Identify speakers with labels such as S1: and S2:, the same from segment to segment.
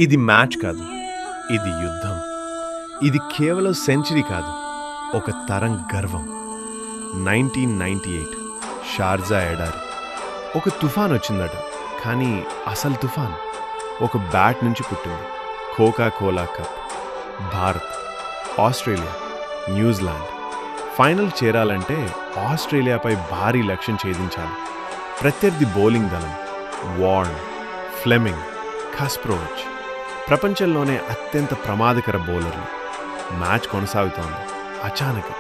S1: ఇది మ్యాచ్ కాదు, ఇది యుద్ధం. ఇది కేవలం సెంచరీ కాదు, ఒక తరం గర్వం. 1998 షార్జా ఎడారి. ఒక తుఫాన్ వచ్చిందట, కానీ అసలు తుఫాన్ ఒక బ్యాట్ నుంచి పుట్టింది. Coca Cola cup. Bharat, Australia, New Zealand final చేరాలంటే ఆస్ట్రేలియాపై భారీ లక్ష్యం ఛేదించాలి. ప్రత్యర్థి బౌలింగ్ దళం వార్న్, ఫ్లెమింగ్, కస్ప్రోవిచ్, ప్రపంచంలోనే అత్యంత ప్రమాదకర బౌలర్లు. మ్యాచ్ కొనసాగుతోంది. అచానక్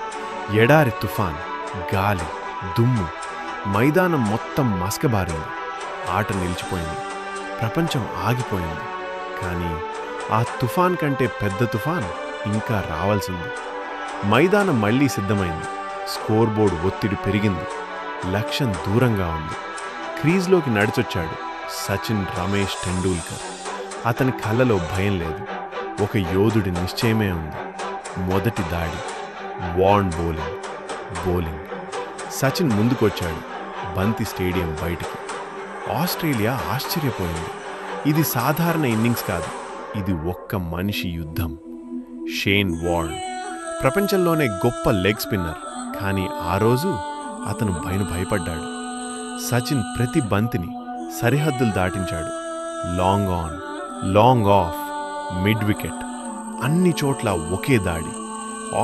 S1: ఎడారి తుఫాన్, గాలి, దుమ్ము, మైదానం మొత్తం మసకబారింది. ఆట నిలిచిపోయింది. ప్రపంచం ఆగిపోయింది. కానీ ఆ తుఫాన్ కంటే పెద్ద తుఫాన్ ఇంకా రావాల్సింది. మైదానం మళ్లీ సిద్ధమైంది. స్కోర్ బోర్డు ఒత్తిడి పెరిగింది. లక్ష్యం దూరంగా ఉంది. క్రీజ్లోకి నడిచొచ్చాడు సచిన్ రమేష్ టెండూల్కర్. అతని కళ్ళలో భయం లేదు, ఒక యోధుడి నిశ్చయమే ఉంది. మొదటి దాడి, వార్న్ బౌలింగ్. సచిన్ ముందుకొచ్చాడు. బంతి స్టేడియం బయటికి. ఆస్ట్రేలియా ఆశ్చర్యపోయింది. ఇది సాధారణ ఇన్నింగ్స్ కాదు, ఇది ఒక్క మనిషి యుద్ధం. షేన్ వార్న్ ప్రపంచంలోనే గొప్ప లెగ్ స్పిన్నర్, కానీ ఆ రోజు అతను భయపడ్డాడు. సచిన్ ప్రతి బంతిని సరిహద్దులు దాటించాడు. Long on, long off, mid wicket, అన్ని చోట్ల ఒకే దాడి.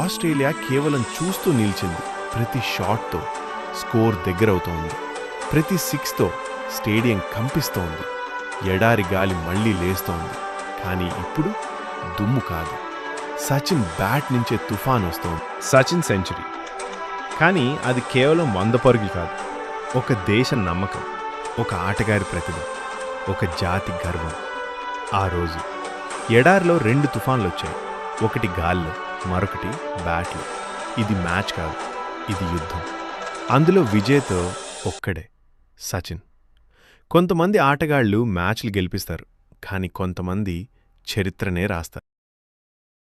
S1: ఆస్ట్రేలియా కేవలం చూస్తూ నిలిచింది. ప్రతి షాట్తో స్కోర్ దగ్గరవుతోంది. ప్రతి సిక్స్తో స్టేడియం కంపిస్తోంది. ఎడారి గాలి మళ్లీ లేస్తోంది. కానీ ఇప్పుడు దుమ్ము కాదు, సచిన్ బ్యాట్ నుంచే తుఫాన్ వస్తోంది. సచిన్ సెంచరీ. కానీ అది కేవలం 100 పరుగులు కాదు, ఒక దేశ నమ్మకం, ఒక ఆటగారి ప్రతిభ, ఒక జాతి గర్వం. ఆ రోజు ఎడారిలో 2 తుఫాన్లొచ్చాయి. ఒకటి గాల్లో, మరొకటి బ్యాట్లో. ఇది మ్యాచ్ కాదు, ఇది యుద్ధం. అందులో విజేత ఒక్కడే, సచిన్. కొంతమంది ఆటగాళ్లు మ్యాచ్లు గెలిపిస్తారు, కానీ కొంతమంది చరిత్రనే రాస్తారు.